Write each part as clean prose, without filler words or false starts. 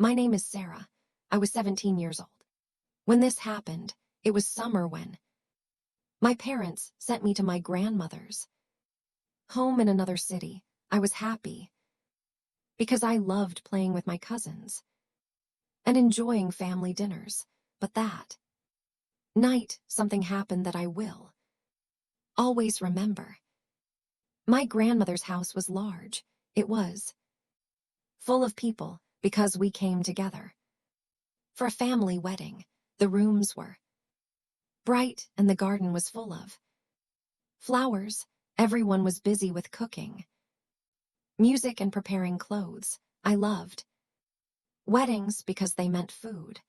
My name is Sarah. I was 17 years old. When this happened, it was summer when my parents sent me to my grandmother's home in another city. I was happy because I loved playing with my cousins and enjoying family dinners. But that night, something happened that I will always remember. My grandmother's house was large. It was full of people because we came together for a family wedding. The rooms were bright and the garden was full of flowers. Everyone was busy with cooking, music, and preparing clothes. I loved weddings because they meant food,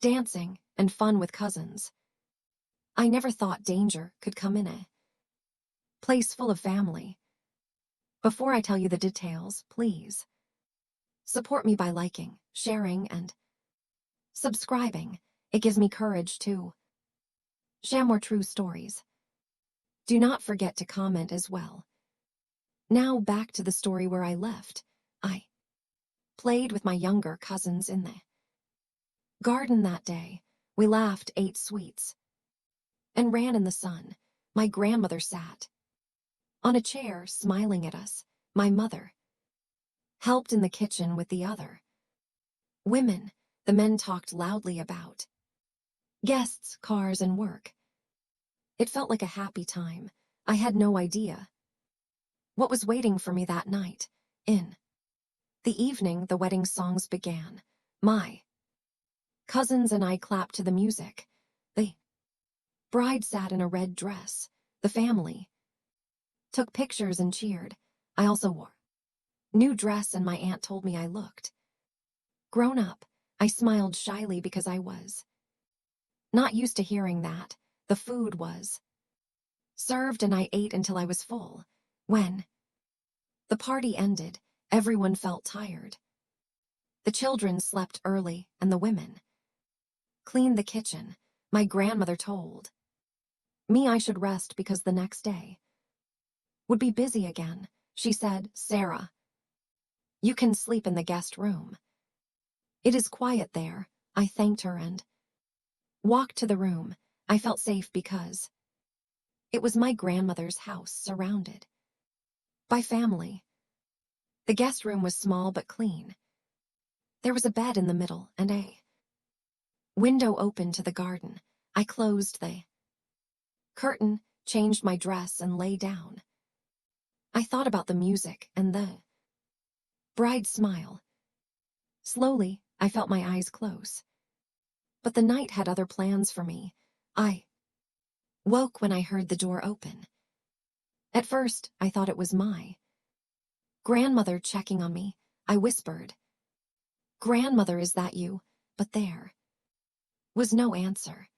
dancing, and fun with cousins. I never thought danger could come in a place full of family. Before I tell you the details, please support me by liking, sharing, and subscribing. It gives me courage to share more true stories. Do not forget to comment as well. Now back to the story where I left. I played with my younger cousins in the garden that day. We laughed, ate sweets, and ran in the sun. My grandmother sat on a chair, smiling at us. My mother helped in the kitchen with the other women. The men talked loudly about guests, cars, and work. It felt like a happy time. I had no idea what was waiting for me that night. In the evening, the wedding songs began. My cousins and I clapped to the music. The bride sat in a red dress. The family took pictures and cheered. I also wore a new dress, and my aunt told me I looked grown up. I smiled shyly because I was not used to hearing that. The food was served and I ate until I was full. When the party ended, everyone felt tired. The children slept early and the women cleaned the kitchen. My grandmother told me I should rest because the next day would be busy again. She said, "Sarah, you can sleep in the guest room. It is quiet there." I thanked her and walked to the room. I felt safe because it was my grandmother's house, surrounded by family. The guest room was small but clean. There was a bed in the middle and a window open to the garden. I closed the curtain, changed my dress, and lay down. I thought about the music and the bride's smile. Slowly, I felt my eyes close. But the night had other plans for me. I woke when I heard the door open. At first, I thought it was my grandmother checking on me. I whispered, "Grandmother, is that you?" But there was no answer.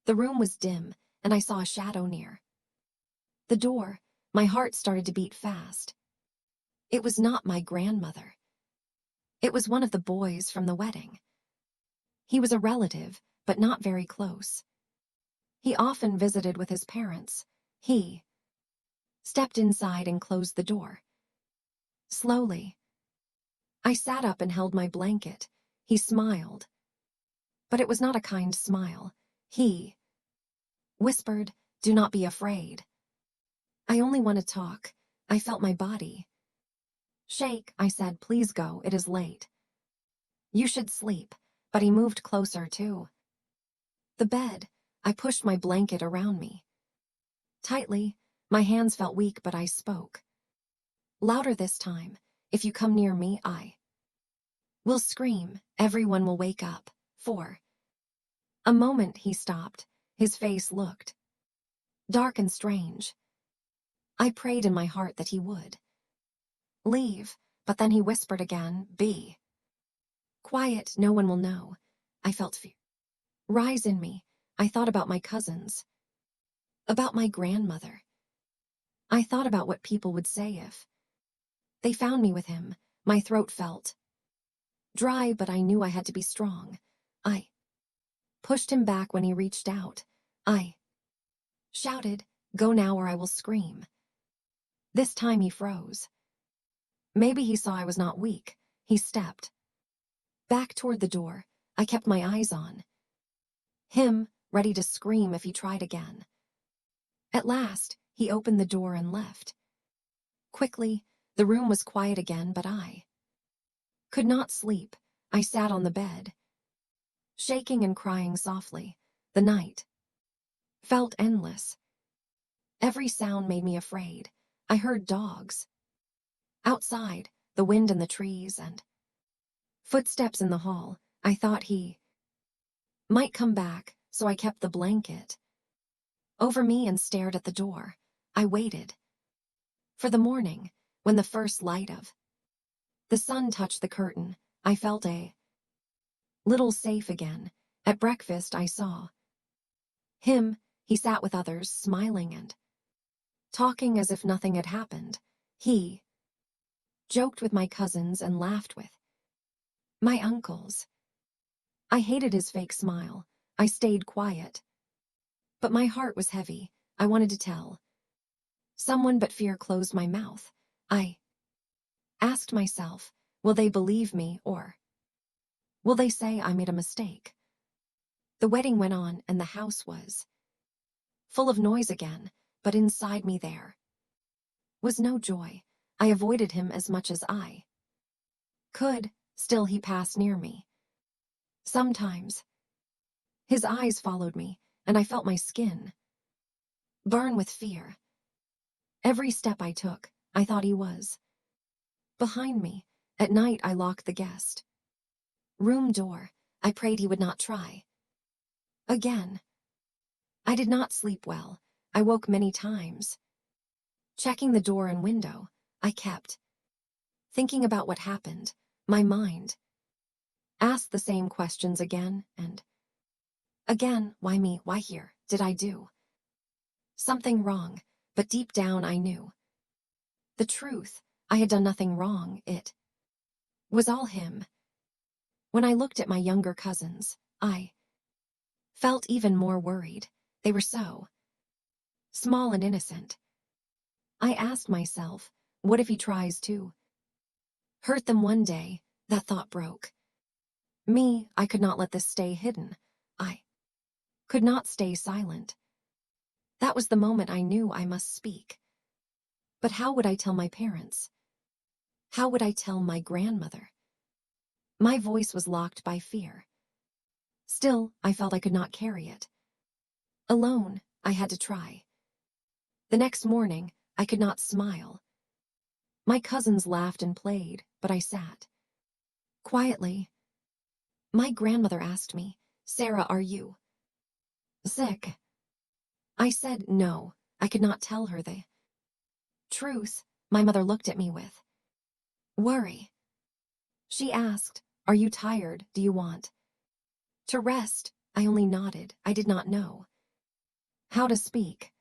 The room was dim, and I saw a shadow near the door. My heart started to beat fast. It was not my grandmother. It was one of the boys from the wedding. He was a relative, but not very close. He often visited with his parents. He stepped inside and closed the door. Slowly, I sat up and held my blanket. He smiled, but it was not a kind smile. He whispered, "Do not be afraid. I only want to talk." I felt my body shake. I said, "Please go, it is late. You should sleep." But he moved closer to the bed. I pushed my blanket around me tightly. My hands felt weak, but I spoke louder this time. "If you come near me, I will scream. Everyone will wake up." For a moment he stopped. His face looked dark and strange. I prayed in my heart that he would leave, but then he whispered again, "Be quiet, no one will know." I felt fear rise in me. I thought about my cousins, about my grandmother. I thought about what people would say if they found me with him. My throat felt dry, but I knew I had to be strong. I pushed him back when he reached out. I shouted, "Go now or I will scream." This time he froze. Maybe he saw I was not weak. He stepped Back toward the door, I kept my eyes on him, ready to scream if he tried again. At last, he opened the door and left. Quickly, the room was quiet again, but I could not sleep. I sat on the bed, shaking and crying softly. The night felt endless. Every sound made me afraid. I heard dogs outside, the wind in the trees, and footsteps in the hall. I thought he might come back, so I kept the blanket over me and stared at the door. I waited for the morning, when the first light of the sun touched the curtain. I felt a little safe again. At breakfast, I saw him. He sat with others, smiling and talking as if nothing had happened. He joked with my cousins and laughed with my uncles. I hated his fake smile. I stayed quiet. But my heart was heavy. I wanted to tell someone, but fear closed my mouth. I asked myself, will they believe me, or will they say I made a mistake? The wedding went on and the house was full of noise again, but inside me there was no joy. I avoided him as much as I could. Still, he passed near me. Sometimes his eyes followed me, and I felt my skin burn with fear. Every step I took, I thought he was behind me. At night, I locked the guest room door. I prayed he would not try again. I did not sleep well. I woke many times, checking the door and window. I kept thinking about what happened. My mind asked the same questions again and again. Why me? Why here? Did I do something wrong? But deep down I knew the truth. I had done nothing wrong. It was all him. When I looked at my younger cousins, I felt even more worried. They were so small and innocent. I asked myself, what if he tries to hurt them one day? That thought broke me. I could not let this stay hidden. I could not stay silent. That was the moment I knew I must speak. But how would I tell my parents? How would I tell my grandmother? My voice was locked by fear. Still, I felt I could not carry it alone. I had to try. The next morning, I could not smile. My cousins laughed and played, but I sat quietly. My grandmother asked me, "Sarah, are you sick?" I said no. I could not tell her the truth. My mother looked at me with worry. She asked, "Are you tired? Do you want to rest?" I only nodded. I did not know how to speak.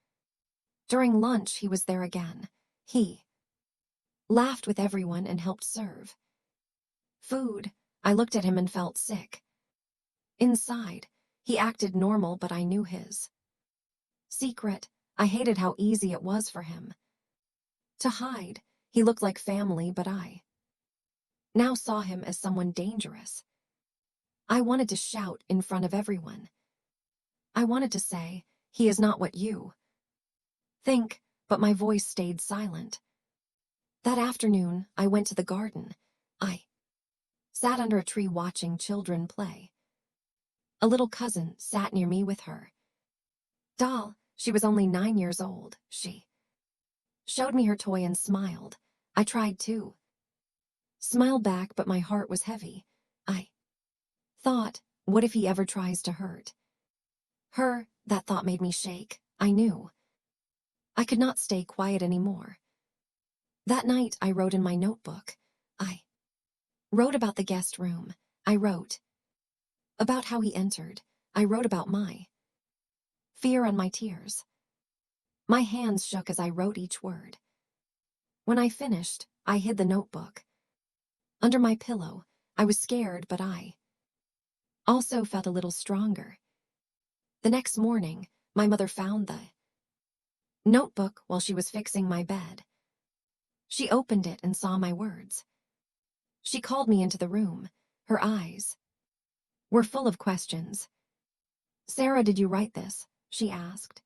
During lunch, he was there again. He laughed with everyone and helped serve food. I looked at him and felt sick. Inside, he acted normal, but I knew his secret. I hated how easy it was for him to hide. He looked like family, but I now saw him as someone dangerous. I wanted to shout in front of everyone. I wanted to say, he is not what you think, but my voice stayed silent. That afternoon, I went to the garden. I sat under a tree watching children play. A little cousin sat near me with her doll. She was only 9 years old. She showed me her toy and smiled. I tried to smile back, but my heart was heavy. I thought, what if he ever tries to hurt her? That thought made me shake. I knew I could not stay quiet anymore. That night, I wrote in my notebook. I wrote about the guest room. I wrote about how he entered. I wrote about my fear and my tears. My hands shook as I wrote each word. When I finished, I hid the notebook under my pillow. I was scared, but I also felt a little stronger. The next morning, my mother found the notebook while she was fixing my bed. She opened it and saw my words. She called me into the room. Her eyes were full of questions. "Sarah, did you write this?" she asked.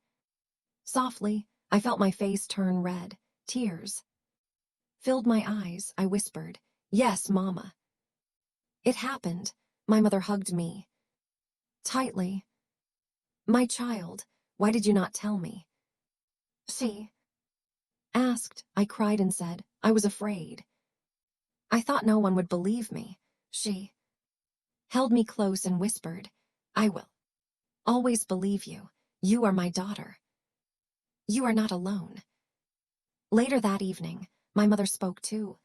Softly, I felt my face turn red. Tears filled my eyes. I whispered, "Yes, Mama." It happened. My mother hugged me tightly. "My child, why did you not tell me?" she asked. I cried and said, "I was afraid. I thought no one would believe me." She held me close and whispered, "I will always believe you. You are my daughter. You are not alone." Later that evening, my mother spoke too.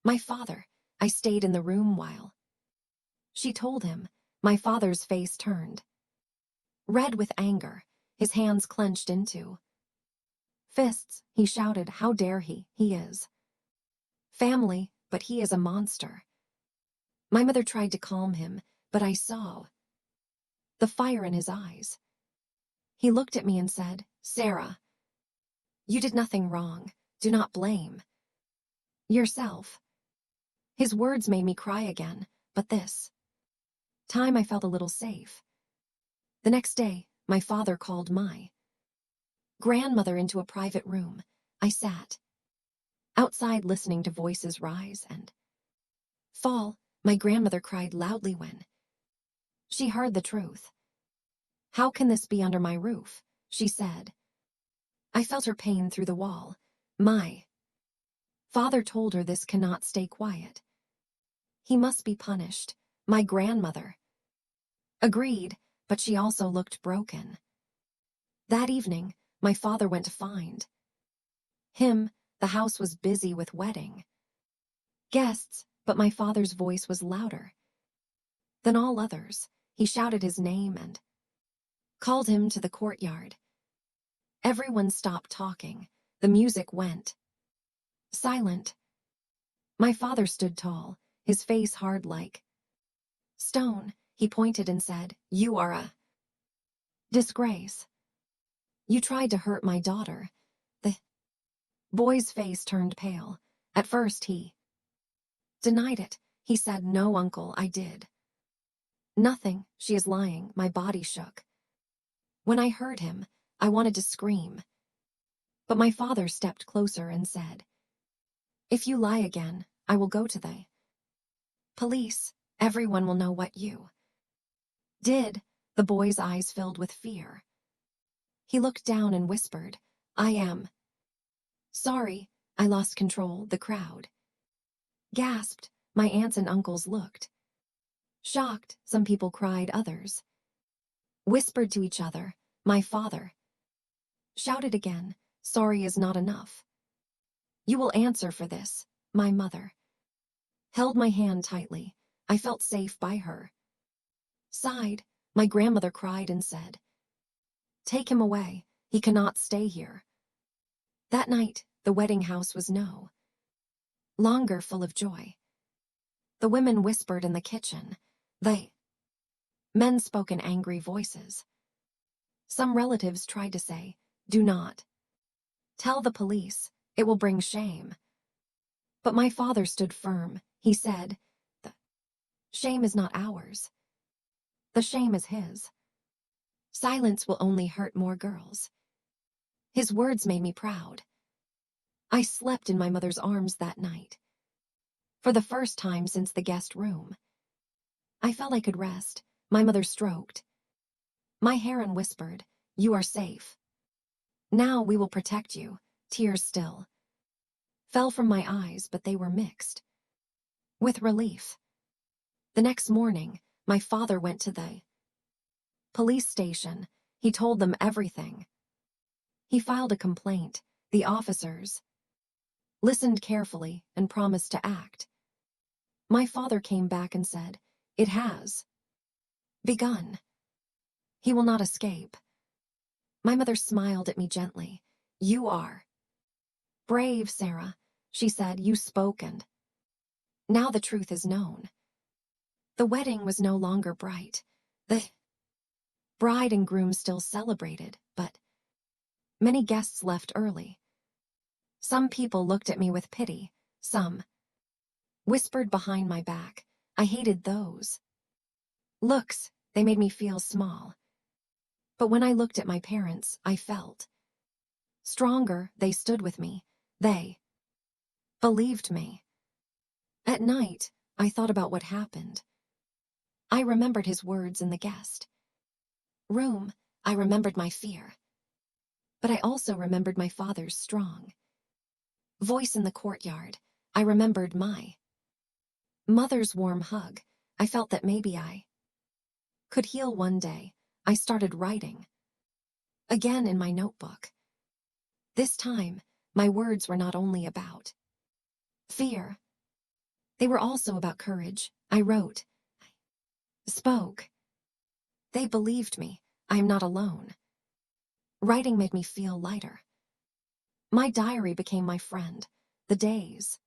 My father, I stayed in the room while she told him. My father's face turned red with anger, his hands clenched into fists. He shouted, "How dare he? He is family, but he is a monster." My mother tried to calm him, but I saw the fire in his eyes. He looked at me and said, "Sarah, you did nothing wrong. Do not blame yourself." His words made me cry again, but this time I felt a little safe. The next day, my father called my grandmother into a private room. I sat outside listening to voices rise and fall. My grandmother cried loudly when she heard the truth. "How can this be under my roof?" she said. I felt her pain through the wall. My father told her this cannot stay quiet. He must be punished. My grandmother agreed, but she also looked broken. That evening, my father went to find him. The house was busy with wedding guests, but my father's voice was louder than all others. He shouted his name and called him to the courtyard. Everyone stopped talking. The music went silent. My father stood tall, his face hard like stone. He pointed and said, "You are a disgrace. You tried to hurt my daughter." The boy's face turned pale. At first he denied it. He said, "No, uncle, I did nothing. She is lying." My body shook. When I heard him, I wanted to scream. But my father stepped closer and said, "If you lie again, I will go to the police. Everyone will know what you did." The boy's eyes filled with fear. He looked down and whispered, "I am sorry. I lost control." The crowd gasped. My aunts and uncles looked shocked. Some people cried, others whispered to each other. My father shouted again, "Sorry is not enough. You will answer for this." My mother held my hand tightly. I felt safe by her side. My grandmother cried and said, "Take him away. He cannot stay here." That night, the wedding house was no longer full of joy. The women whispered in the kitchen. The men spoke in angry voices. Some relatives tried to say, "Do not tell the police. It will bring shame." But my father stood firm. He said, "The shame is not ours. The shame is his. Silence will only hurt more girls." His words made me proud. I slept in my mother's arms that night. For the first time since the guest room, I felt I could rest. My mother stroked my hair and whispered, "You are safe. Now we will protect you." Tears still fell from my eyes, but they were mixed with relief. The next morning, my father went to the police station. He told them everything. He filed a complaint. The officers listened carefully and promised to act. My father came back and said, "It has begun. He will not escape." My mother smiled at me gently. "You are brave, Sarah," she said. "You spoke and now the truth is known." The wedding was no longer bright. The bride and groom still celebrated, but many guests left early. Some people looked at me with pity. Some whispered behind my back, I hated those looks. They made me feel small. But when I looked at my parents, I felt stronger. They stood with me. They believed me. At night, I thought about what happened. I remembered his words in the guest room. I remembered my fear. But I also remembered my father's strong voice in the courtyard. I remembered my mother's warm hug. I felt that maybe I could heal one day. I started writing again in my notebook. This time, my words were not only about fear, they were also about courage. I wrote, spoke. They believed me. I am not alone. Writing made me feel lighter. My diary became my friend. The days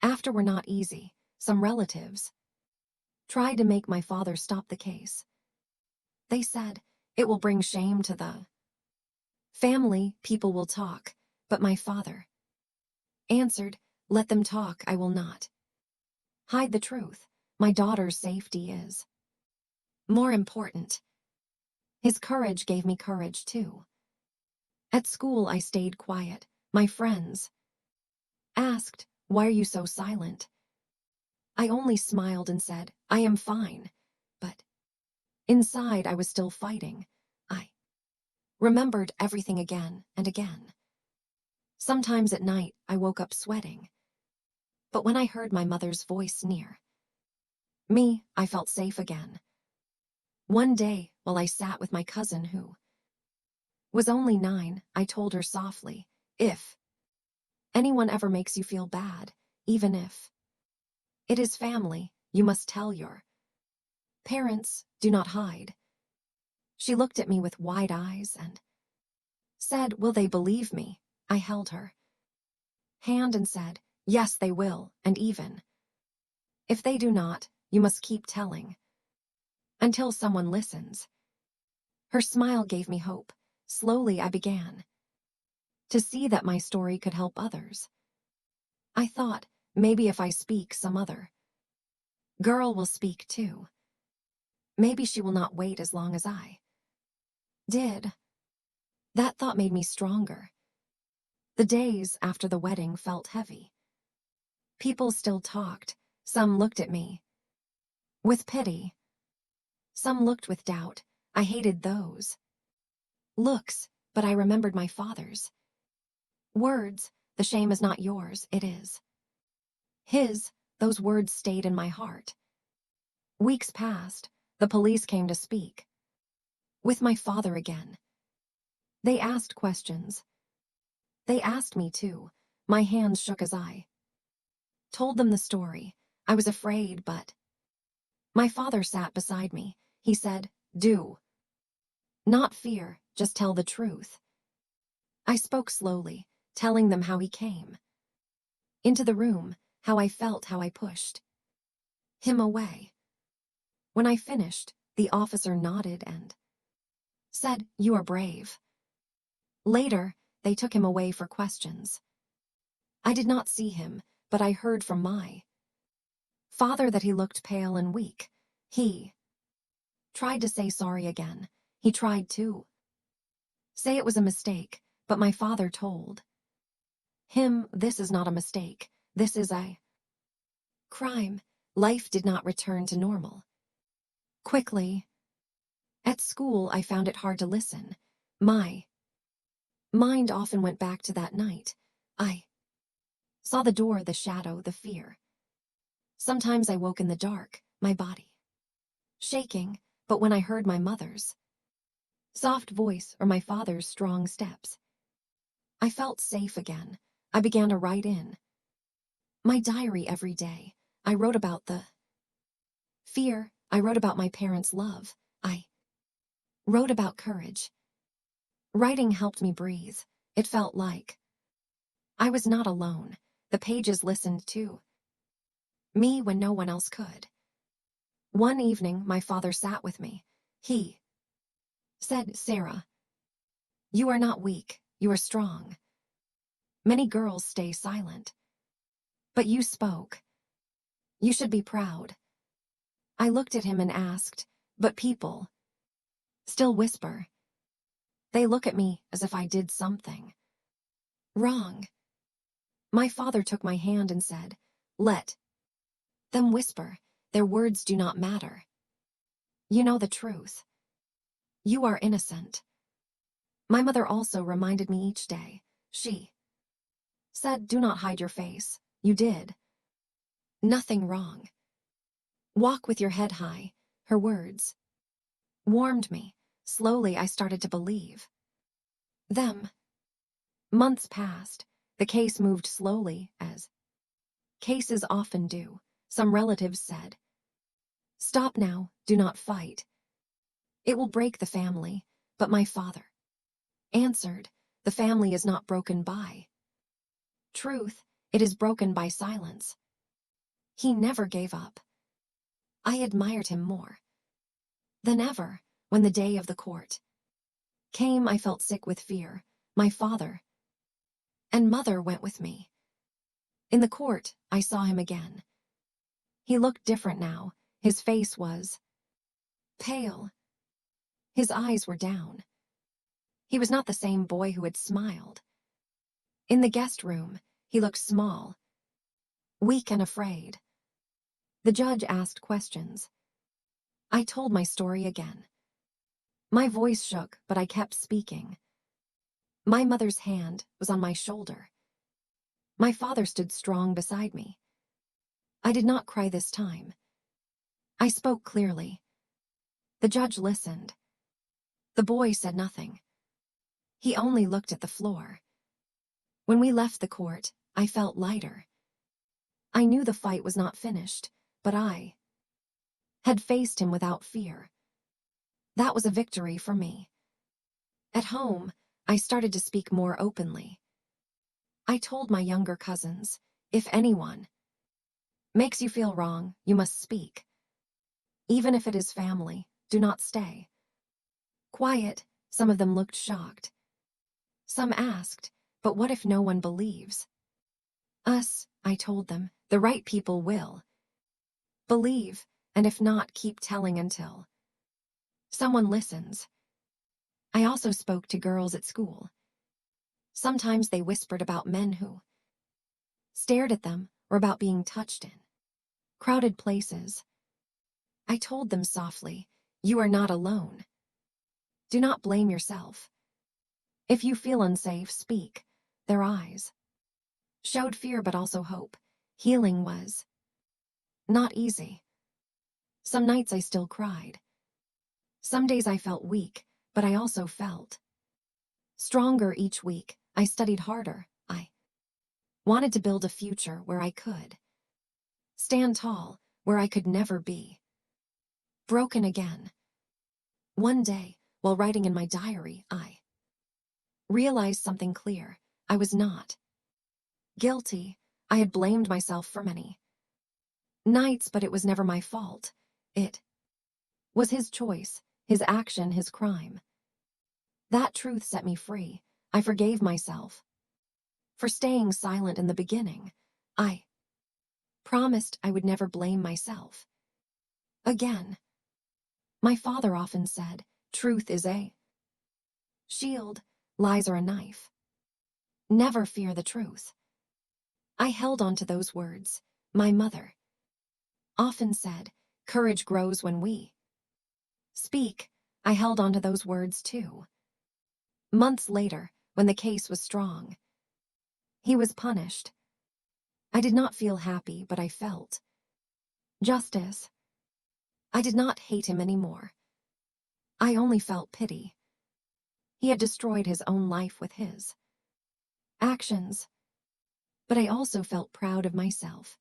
after were not easy. Some relatives tried to make my father stop the case. They said, it will bring shame to the family, people will talk. But my father answered, let them talk, I will not hide the truth. My daughter's safety is more important. His courage gave me courage too. At school, I stayed quiet. My friends asked, why are you so silent? I only smiled and said, I am fine. But inside, I was still fighting. I remembered everything again and again. Sometimes at night, I woke up sweating. But when I heard my mother's voice near me, I felt safe again. One day, while I sat with my cousin who was only 9, I told her softly, if anyone ever makes you feel bad, even if it is family, you must tell your parents, do not hide. She looked at me with wide eyes and said, will they believe me? I held her hand and said, yes, they will, and even if they do not, you must keep telling until someone listens. Her smile gave me hope. Slowly, I began to see that my story could help others. I thought, maybe if I speak, some other girl will speak too. Maybe she will not wait as long as I did. That thought made me stronger. The days after the wedding felt heavy. People still talked. Some looked at me with pity. Some looked with doubt. I hated those looks, but I remembered my father's words. The shame is not yours, it is his. Those words stayed in my heart. Weeks passed. The police came to speak with my father again. They asked questions. They asked me too. My hands shook as I told them the story. I was afraid, but my father sat beside me. He said, do not fear, just tell the truth. I spoke slowly, telling them how he came into the room, how I felt, how I pushed him away. When I finished, the officer nodded and said, you are brave. Later, they took him away for questions. I did not see him, but I heard from my father that he looked pale and weak. He tried to say sorry again. He tried to say it was a mistake, but my father told him, this is not a mistake. This is a crime. Life did not return to normal quickly. At school, I found it hard to listen. My mind often went back to that night. I saw the door, the shadow, the fear. Sometimes I woke in the dark, my body shaking, but when I heard my mother's soft voice or my father's strong steps, I felt safe again. I began to write in my diary every day. I wrote about the fear. I wrote about my parents' love. I wrote about courage. Writing helped me breathe. It felt like I was not alone. The pages listened to me when no one else could. One evening, my father sat with me. He said, Sarah, you are not weak, you are strong. Many girls stay silent. But you spoke. You should be proud. I looked at him and asked, but people still whisper. They look at me as if I did something wrong. My father took my hand and said, let them whisper. Their words do not matter. You know the truth. You are innocent. My mother also reminded me each day. She said, do not hide your face. You did nothing wrong. Walk with your head high. Her words warmed me. Slowly I started to believe them. Months passed. The case moved slowly, as cases often do. Some relatives said, stop now, do not fight. It will break the family. But my father answered, the family is not broken by truth, it is broken by silence. He never gave up. I admired him more than ever. When the day of the court came, I felt sick with fear. My father and mother went with me. In the court, I saw him again. He looked different now. His face was pale. His eyes were down. He was not the same boy who had smiled. In the guest room, he looked small, weak and afraid. The judge asked questions. I told my story again. My voice shook, but I kept speaking. My mother's hand was on my shoulder. My father stood strong beside me. I did not cry this time. I spoke clearly. The judge listened. The boy said nothing. He only looked at the floor. When we left the court, I felt lighter. I knew the fight was not finished, but I had faced him without fear. That was a victory for me. At home, I started to speak more openly. I told my younger cousins, if anyone makes you feel wrong, you must speak. Even if it is family, do not stay quiet. Some of them looked shocked. Some asked, but what if no one believes us? I told them, the right people will believe, and if not, keep telling until someone listens. I also spoke to girls at school. Sometimes they whispered about men who stared at them, or about being touched in crowded places. I told them softly, you are not alone. Do not blame yourself. If you feel unsafe, speak. Their eyes showed fear but also hope. Healing was not easy. Some nights I still cried. Some days I felt weak, but I also felt stronger each week. I studied harder. I wanted to build a future where I could stand tall, where I could never be broken again. One day, while writing in my diary, I realized something clear. I was not guilty. I had blamed myself for many nights, but it was never my fault. It was his choice, his action, his crime. That truth set me free. I forgave myself for staying silent in the beginning. I promised I would never blame myself again. My father often said, truth is a shield, lies are a knife. Never fear the truth. I held on to those words. My mother often said, courage grows when we speak. I held on to those words too. Months later, when the case was strong, he was punished. I did not feel happy, but I felt justice. I did not hate him anymore. I only felt pity. He had destroyed his own life with his actions. But I also felt proud of myself.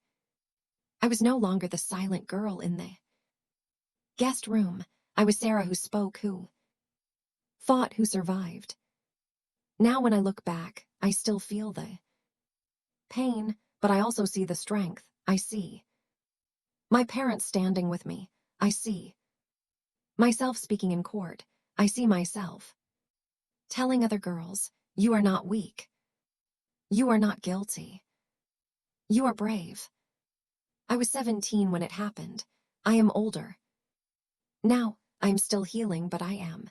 I was no longer the silent girl in the guest room. I was Sarah who spoke, who fought, who survived. Now when I look back, I still feel the pain, but I also see the strength. I see my parents standing with me. I see myself speaking in court. I see myself telling other girls, you are not weak. You are not guilty. You are brave. I was 17 when it happened. I am older. Now, I am still healing, but I am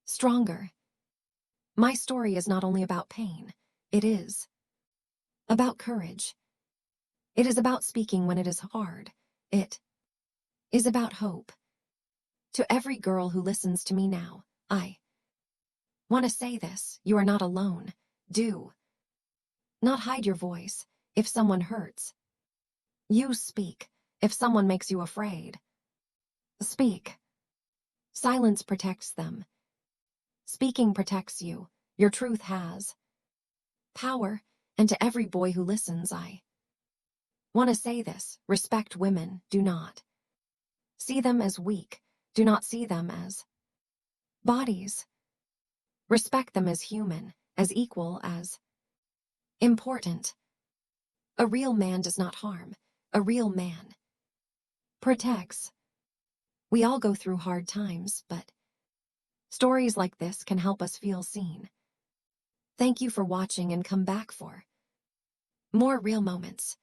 stronger. My story is not only about pain, it is about courage. It is about speaking when it is hard. It is about hope. To every girl who listens to me now, I want to say this: you are not alone. Do not hide your voice if someone hurts. You speak if someone makes you afraid. Speak. Silence protects them. Speaking protects you. Your truth has power, and to every boy who listens, I want to say this: respect women. Do not see them as weak. Do not see them as bodies. Respect them as human, as equal, as important. A real man does not harm. A real man protects. We all go through hard times, but stories like this can help us feel seen. Thank you for watching, and come back for more real moments.